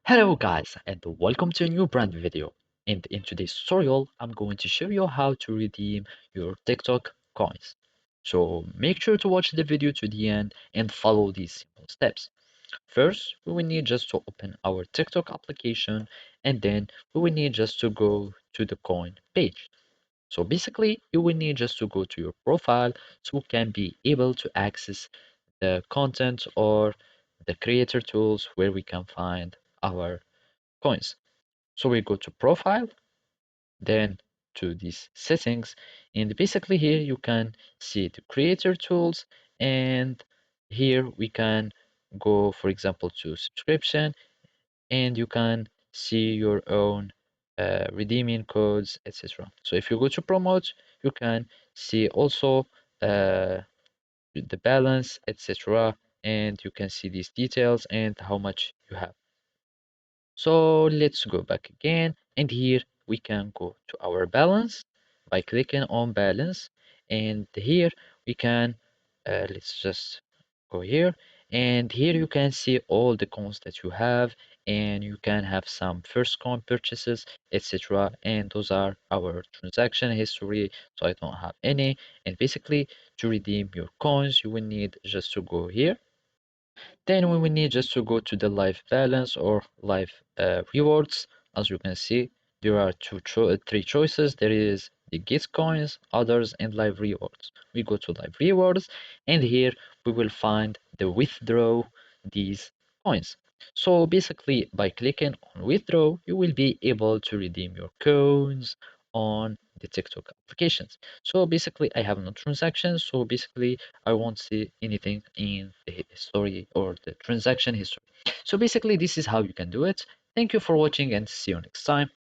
Hello guys and welcome to a new brand video. And in today's tutorial, I'm going to show you how to redeem your TikTok coins. So make sure to watch the video to the end and follow these simple steps. First, we will need just to open our TikTok application and then we will need just to go to the coin page. So basically, you will need just to go to your profile so you can be able to access the content or the creator tools where we can find our coins. So we go to profile, then to these settings, and basically here you can see the creator tools, and here we can go, for example, to subscription, and you can see your own redeeming codes, etc. So if you go to promote, you can see also the balance, etc. And you can see these details and how much you have. So let's go back again, and here we can go to our balance by clicking on balance, and here we can let's just go here, and here you can see all the coins that you have, and you can have some first coin purchases, etc. And those are our transaction history, so I don't have any. And basically, to redeem your coins, you will need just to go here, then we will need just to go to the live balance or live rewards. As you can see, there are three choices. There is the get coins, others, and live rewards. We go to live rewards, and here we will find the withdraw these coins. So basically, by clicking on withdraw, you will be able to redeem your coins on the TikTok applications. So basically, I have no transactions. So basically, I won't see anything in the history or the transaction history. So basically, this is how you can do it. Thank you for watching and see you next time.